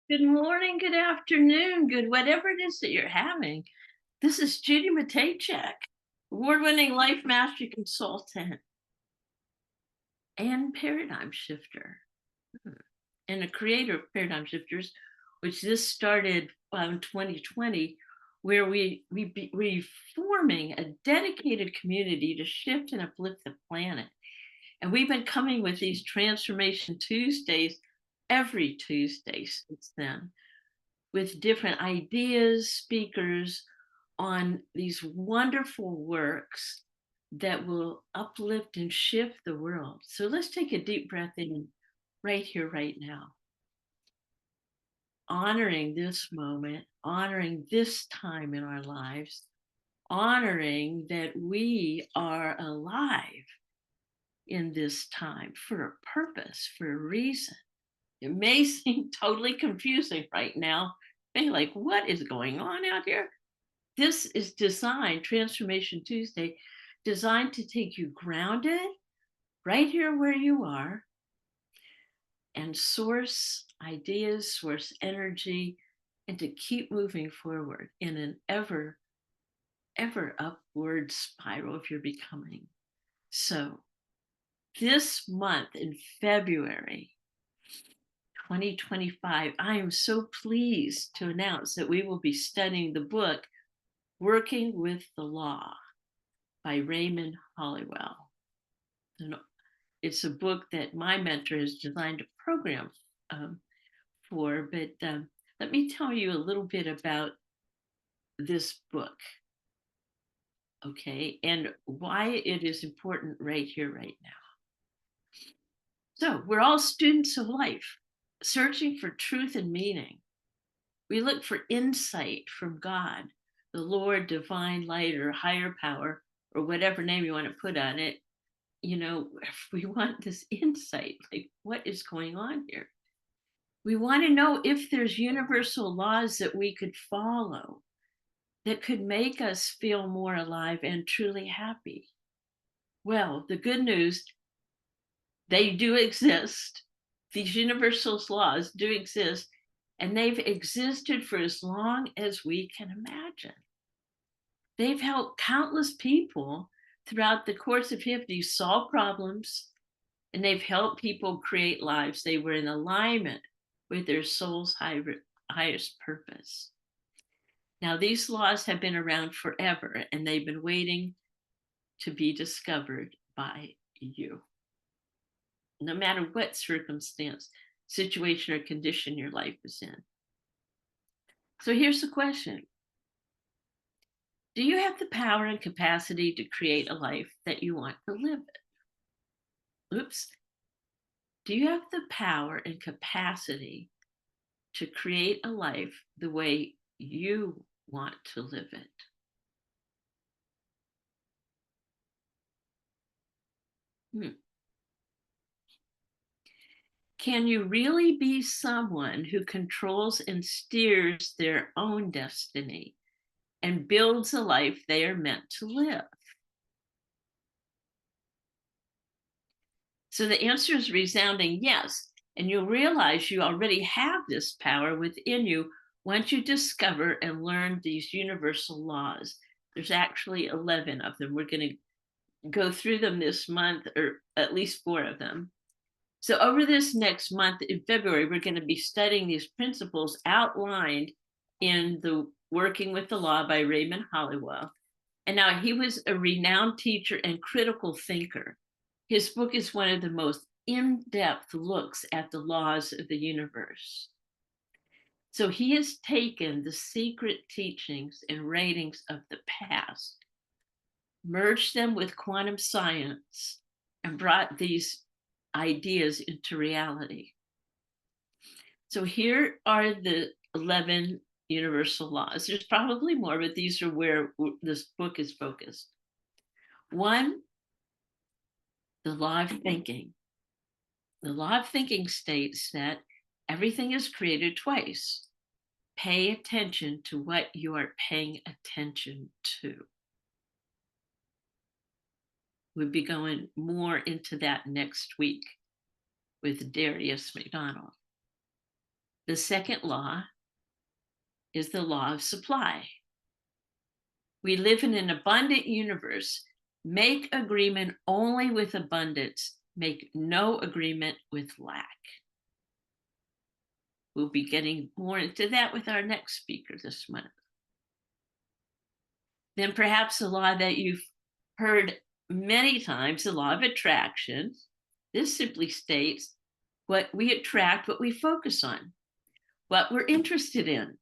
Good morning, good afternoon, good whatever it is that you're having. This is Judy Matejczyk, award-winning life mastery consultant and paradigm shifter, and a creator of Paradigm Shifters, which this started in 2020, where we forming a dedicated community to shift and uplift the planet. And we've been coming with these Transformation Tuesdays every Tuesday since then, with different ideas, speakers on these wonderful works that will uplift and shift the world. So let's take a deep breath in right here, right now, honoring this moment, honoring this time in our lives, honoring that we are alive in this time for a purpose, for a reason. It may seem totally confusing right now. Be like, what is going on out here? This is designed, Transformation Tuesday, designed to take you grounded right here where you are and source ideas, source energy, and to keep moving forward in an ever upward spiral of your becoming. So this month in February 2025, I am so pleased to announce that we will be studying the book Working with the Law by Raymond Hollywell. And it's a book that my mentor has designed a program for, but let me tell you a little bit about this book, okay, and why it is important right here, right now. So we're all students of life, searching for truth and meaning. We look for insight from God, the Lord, divine light, or higher power, or whatever name you want to put on it. You know, if we want this insight, like what is going on here? We want to know if there's universal laws that we could follow that could make us feel more alive and truly happy. Well, the good news, they do exist. These universal laws do exist, and they've existed for as long as we can imagine. They've helped countless people throughout the course of history solve problems, and they've helped people create lives they were in alignment with their soul's highest purpose. Now, these laws have been around forever, and they've been waiting to be discovered by you. No matter what circumstance, situation, or condition your life is in. So here's the question. Do you have the power and capacity to create a life that you want to live it? Oops. Do you have the power and capacity to create a life the way you want to live it? Hmm. Can you really be someone who controls and steers their own destiny and builds a life they are meant to live? So the answer is resounding yes. And you'll realize you already have this power within you once you discover and learn these universal laws. There's actually 11 of them. We're going to go through them this month, or at least 4 of them. So over this next month in February, we're going to be studying these principles outlined in the Working with the Law by Raymond Hollywell. And now he was a renowned teacher and critical thinker. His book is one of the most in-depth looks at the laws of the universe. So he has taken the secret teachings and writings of the past, merged them with quantum science, and brought these ideas into reality. So here are the 11 universal laws. There's probably more, but these are where this book is focused. 1, the law of thinking. The law of thinking states that everything is created twice. Pay attention to what you are paying attention to. We'll be going more into that next week with Darius McDonald. The second law is the law of supply. We live in an abundant universe. Make agreement only with abundance. Make no agreement with lack. We'll be getting more into that with our next speaker this month. Then perhaps a law that you've heard many times, the law of attraction. This simply states what we attract, what we focus on, what we're interested in,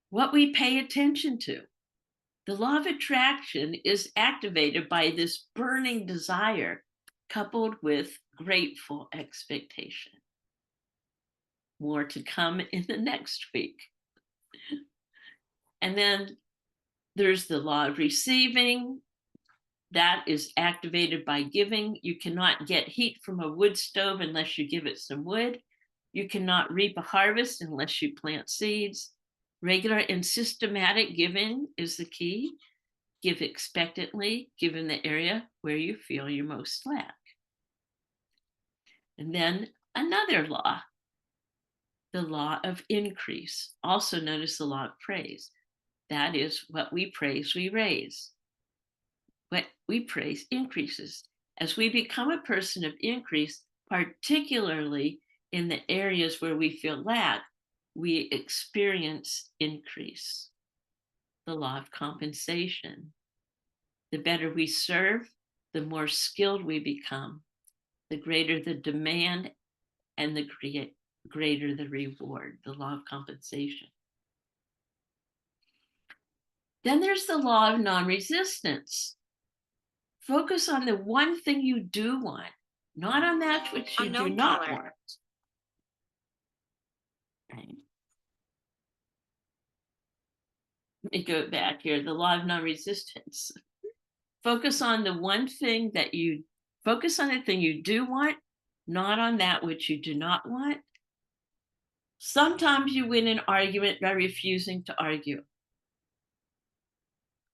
what we pay attention to. The law of attraction is activated by this burning desire coupled with grateful expectation. More to come in the next week. And then there's the law of receiving. That is activated by giving. You cannot get heat from a wood stove unless you give it some wood. You cannot reap a harvest unless you plant seeds. Regular and systematic giving is the key. Give expectantly, give in the area where you feel you most lack. And then another law, the law of increase, also known as the law of praise. That is, what we praise, we raise. What we praise increases. As we become a person of increase, particularly in the areas where we feel lack, we experience increase. The law of compensation. The better we serve, the more skilled we become, the greater the demand and the greater the reward, the law of compensation. Then there's the law of non-resistance. Focus on the one thing you do want, not on that which you do not want. Right. Let me go back here. The law of non-resistance. Focus on the one thing that you focus on the thing you do want, not on that which you do not want. Sometimes you win an argument by refusing to argue.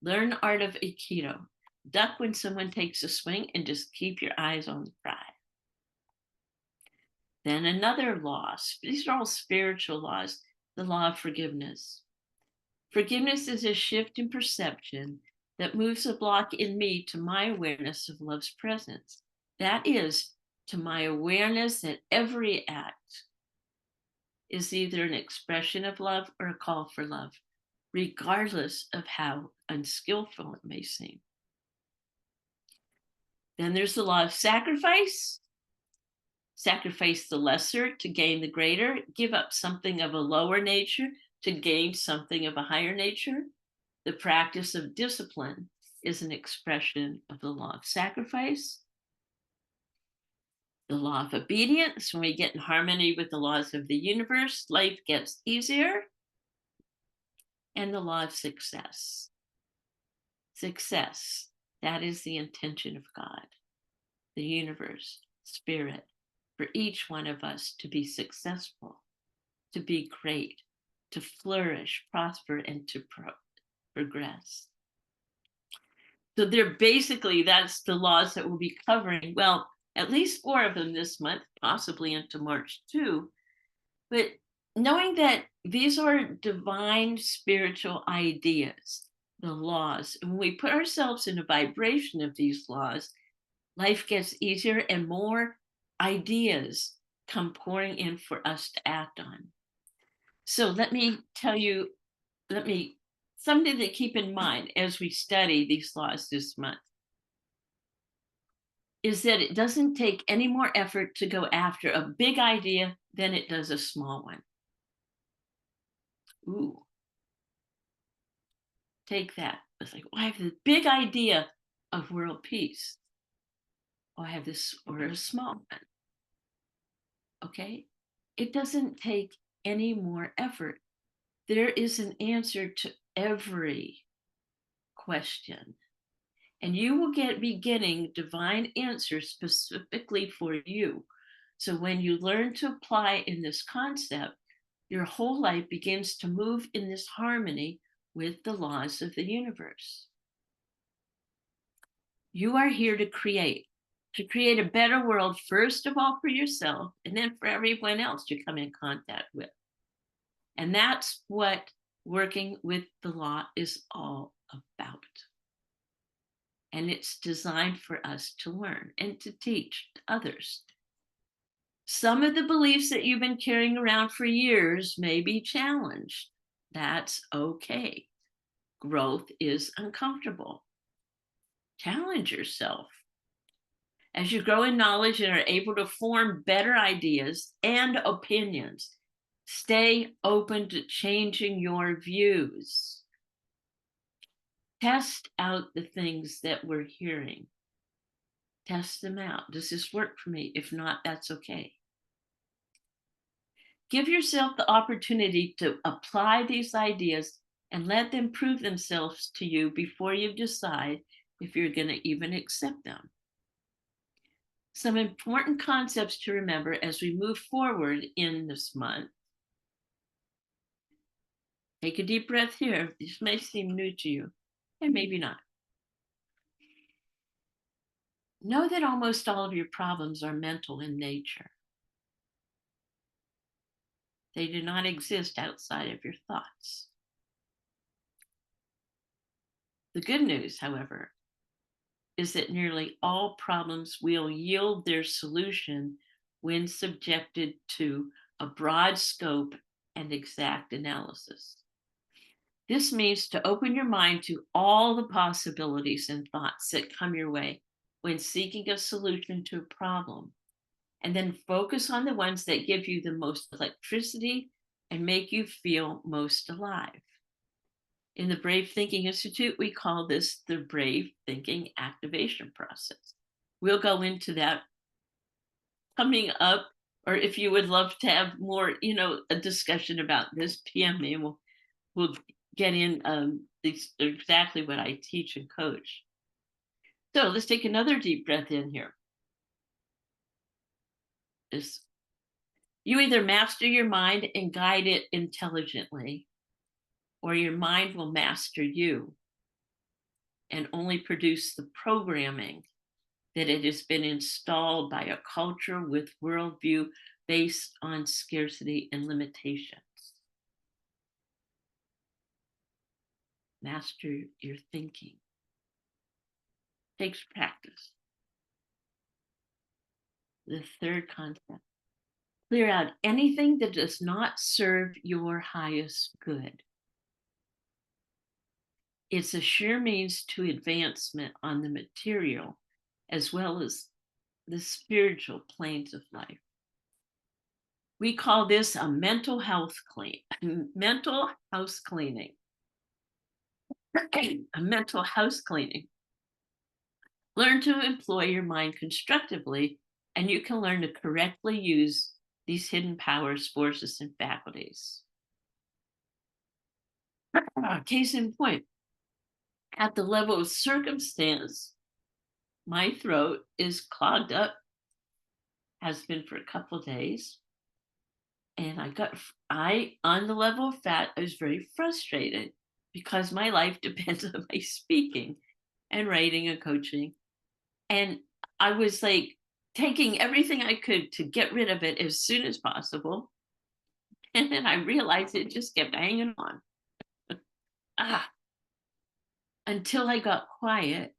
Learn art of Aikido. Duck when someone takes a swing and just keep your eyes on the prize. Then another law. These are all spiritual laws. The law of forgiveness. Forgiveness is a shift in perception that moves a block in me to my awareness of love's presence. That is, to my awareness that every act is either an expression of love or a call for love, regardless of how unskillful it may seem. Then there's the law of sacrifice. Sacrifice the lesser to gain the greater. Give up something of a lower nature to gain something of a higher nature. The practice of discipline is an expression of the law of sacrifice. The law of obedience, when we get in harmony with the laws of the universe, life gets easier. And the law of success. Success, that is the intention of God, the universe, spirit, for each one of us to be successful, to be great, to flourish, prosper, and to progress. So they're basically, that's the laws that we'll be covering. Well, at least 4 of them this month, possibly into March too. But knowing that these are divine spiritual ideas, the laws, and when we put ourselves in a vibration of these laws, life gets easier and more ideas come pouring in for us to act on. So let me tell you, something to keep in mind as we study these laws this month is that it doesn't take any more effort to go after a big idea than it does a small one. Ooh. Take that. It's like, well, I have this big idea of world peace. Oh, I have this, or a small one. Okay? It doesn't take any more effort. There is an answer to every question. And you will be getting divine answers specifically for you. So when you learn to apply in this concept, your whole life begins to move in this harmony with the laws of the universe. You are here to create a better world, first of all for yourself, and then for everyone else you come in contact with. And that's what working with the law is all about. And it's designed for us to learn and to teach others. Some of the beliefs that you've been carrying around for years may be challenged. That's okay. Growth is uncomfortable. Challenge yourself. As you grow in knowledge and are able to form better ideas and opinions, stay open to changing your views. Test out the things that we're hearing. Test them out. Does this work for me? If not, that's okay. Give yourself the opportunity to apply these ideas and let them prove themselves to you before you decide if you're going to even accept them. Some important concepts to remember as we move forward in this month. Take a deep breath here. This may seem new to you, and maybe not. Know that almost all of your problems are mental in nature. They do not exist outside of your thoughts. The good news, however, is that nearly all problems will yield their solution when subjected to a broad scope and exact analysis. This means to open your mind to all the possibilities and thoughts that come your way when seeking a solution to a problem, and then focus on the ones that give you the most electricity and make you feel most alive. In the Brave Thinking Institute, we call this the Brave Thinking Activation Process. We'll go into that coming up, or if you would love to have more, a discussion about this, PM me, and we'll get in exactly what I teach and coach. So let's take another deep breath in here. You either master your mind and guide it intelligently, or your mind will master you and only produce the programming that it has been installed by a culture with worldview based on scarcity and limitations. Master your thinking. Takes practice. The third concept: clear out anything that does not serve your highest good. It's a sure means to advancement on the material as well as the spiritual planes of life. We call this a mental health mental house cleaning. A mental house cleaning. Learn to employ your mind constructively, and you can learn to correctly use these hidden powers, forces, and faculties. Case in point, at the level of circumstance, my throat is clogged up, has been for a couple of days. And on the level of fat, I was very frustrated because my life depends on my speaking and writing and coaching. And I was like taking everything I could to get rid of it as soon as possible. And then I realized it just kept hanging on. Until I got quiet.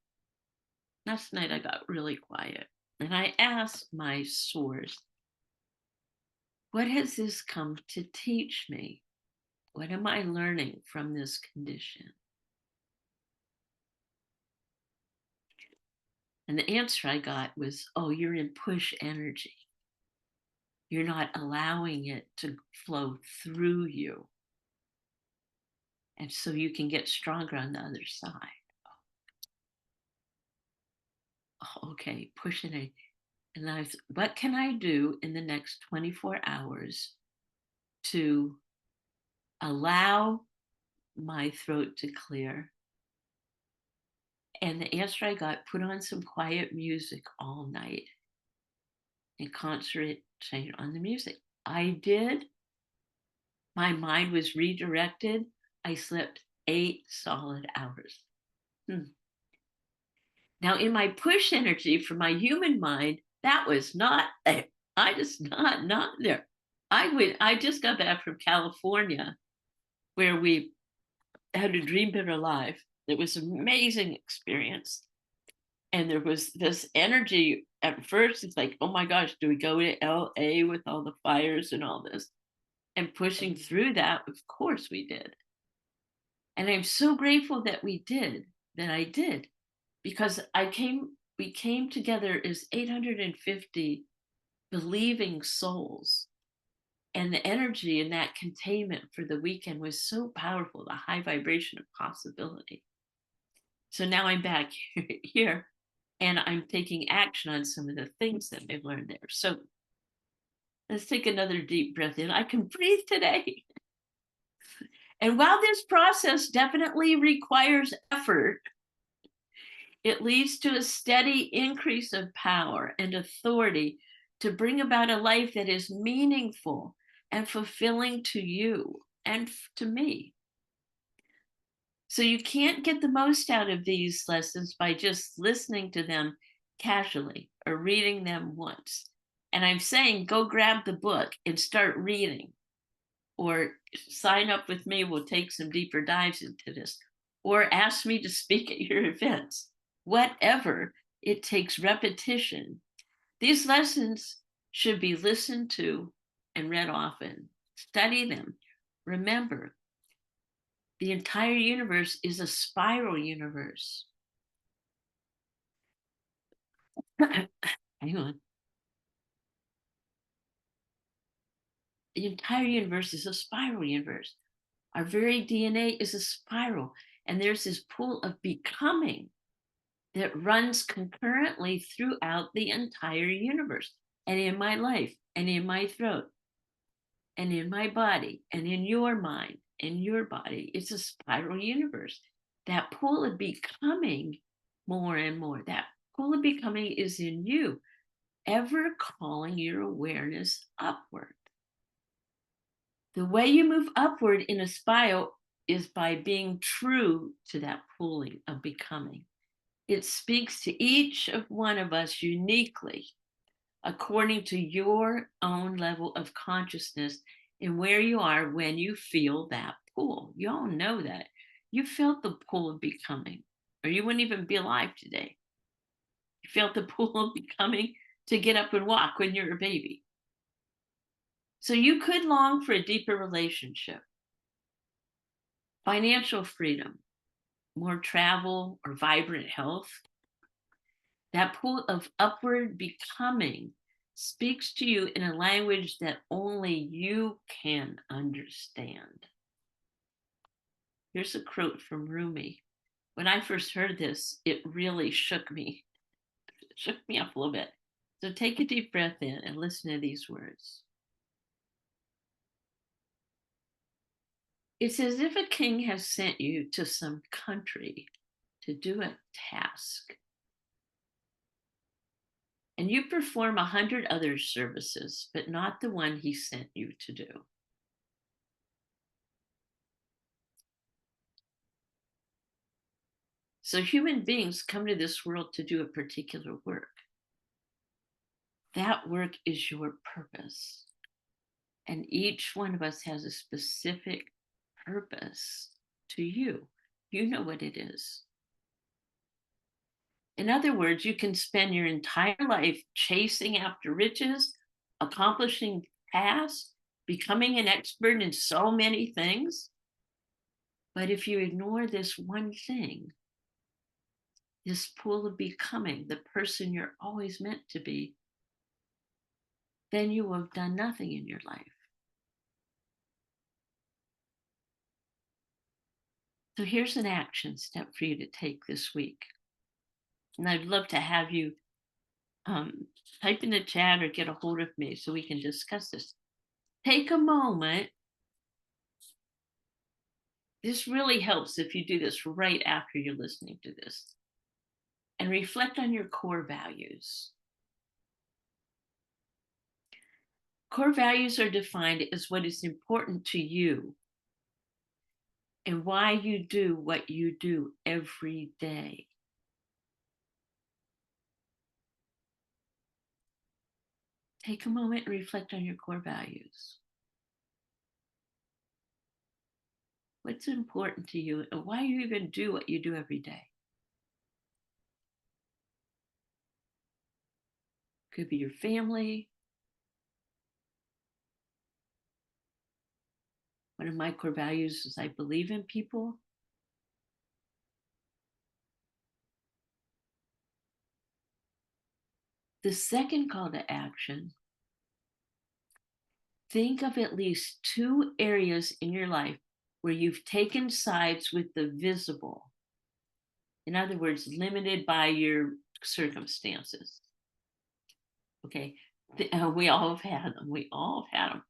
Last night I got really quiet. And I asked my source, what has this come to teach me? What am I learning from this condition? And the answer I got was, oh, you're in push energy. You're not allowing it to flow through you. And so you can get stronger on the other side. Oh, okay, push energy. And I was, what can I do in the next 24 hours to allow my throat to clear? And the answer I got, put on some quiet music all night and concentrate on the music. I did. My mind was redirected. I slept 8 solid hours. Now, in my push energy for my human mind, that was not there. I just not there. I just got back from California where we had a dream been alive. It was an amazing experience. And there was this energy at first. It's like, oh my gosh, do we go to LA with all the fires and all this? And pushing through that, of course we did. And I'm so grateful that we did, that I did, because we came together as 850 believing souls. And the energy in that containment for the weekend was so powerful, the high vibration of possibility. So now I'm back here and I'm taking action on some of the things that I've learned there. So let's take another deep breath in. I can breathe today. And while this process definitely requires effort, it leads to a steady increase of power and authority to bring about a life that is meaningful and fulfilling to you and to me. So you can't get the most out of these lessons by just listening to them casually or reading them once. And I'm saying go grab the book and start reading, or sign up with me. We'll take some deeper dives into this, or ask me to speak at your events. Whatever, it takes repetition. These lessons should be listened to and read often. Study them. Remember, the entire universe is a spiral universe. Hang on. The entire universe is a spiral universe. Our very DNA is a spiral, and there's this pool of becoming that runs concurrently throughout the entire universe, and in my life, and in my throat, and in my body, and in your mind, and your body. It's a spiral universe. That pool of becoming more and more, that pool of becoming is in you, ever calling your awareness upward. The way you move upward in a spiral is by being true to that pooling of becoming. It speaks to each of one of us uniquely, according to your own level of consciousness and where you are when you feel that pull. You all know that. You felt the pull of becoming, or you wouldn't even be alive today. You felt the pull of becoming to get up and walk when you're a baby. So you could long for a deeper relationship, financial freedom, more travel, or vibrant health. That pool of upward becoming speaks to you in a language that only you can understand. Here's a quote from Rumi. When I first heard this, it really shook me. It shook me up a little bit. So take a deep breath in and listen to these words. It's as if a king has sent you to some country to do a task, and you perform 100 other services, but not the one he sent you to do. So human beings come to this world to do a particular work. That work is your purpose. And each one of us has a specific purpose to you. You know what it is. In other words, you can spend your entire life chasing after riches, accomplishing tasks, becoming an expert in so many things. But if you ignore this one thing, this pool of becoming the person you're always meant to be, then you will have done nothing in your life. So here's an action step for you to take this week. And I'd love to have you type in the chat or get a hold of me so we can discuss this. Take a moment. This really helps if you do this right after you're listening to this. And reflect on your core values. Core values are defined as what is important to you and why you do what you do every day. Take a moment and reflect on your core values. What's important to you and why you even do what you do every day? Could be your family. One of my core values is I believe in people. The second call to action, think of at least two areas in your life where you've taken sides with the visible. In other words, limited by your circumstances. Okay. We all have had them. We all have had them.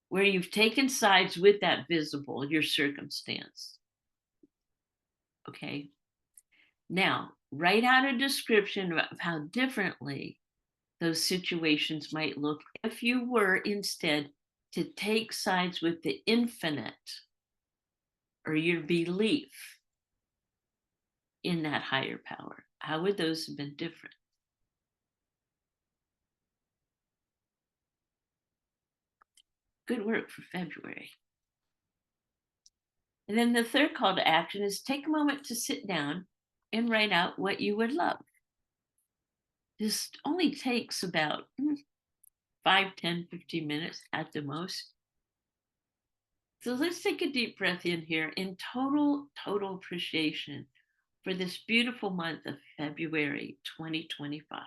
Where you've taken sides with that visible, your circumstance. Okay. Now, write out a description of how differently those situations might look if you were instead to take sides with the infinite or your belief in that higher power. How would those have been different? Good work for February. And then the third call to action is take a moment to sit down and write out what you would love. This only takes about 5, 10, 15 minutes at the most. So let's take a deep breath in here in total appreciation for this beautiful month of February 2025.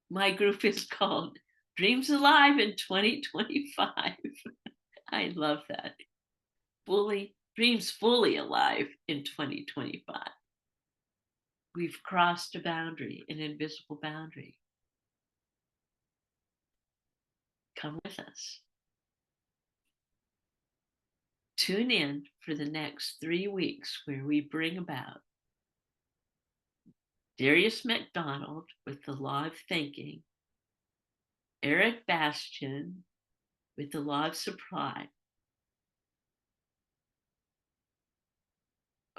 My group is called Dreams Alive in 2025. I love that. Dreams fully alive in 2025. We've crossed a boundary, an invisible boundary. Come with us. Tune in for the next 3 weeks where we bring about Darius MacDonald with the Law of Thinking, Eric Bastian with the Law of Supply.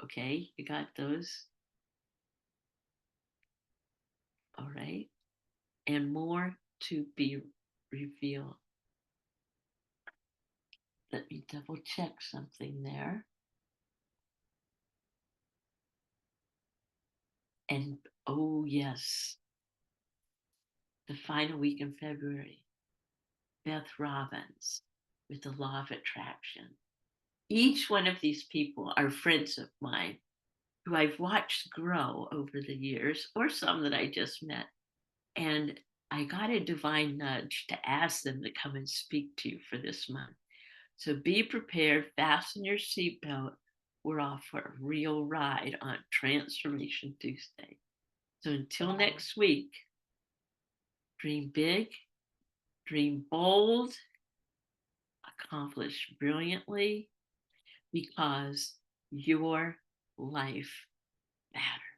Okay, you got those? All right. And more to be revealed. Let me double check something there. And oh, yes, the final week in February, Beth Robbins with the Law of Attraction. Each one of these people are friends of mine who I've watched grow over the years, or some that I just met. And I got a divine nudge to ask them to come and speak to you for this month. So be prepared, fasten your seatbelt. We're off for a real ride on Transformation Tuesday. So until next week, dream big, dream bold, accomplish brilliantly, because your life matters.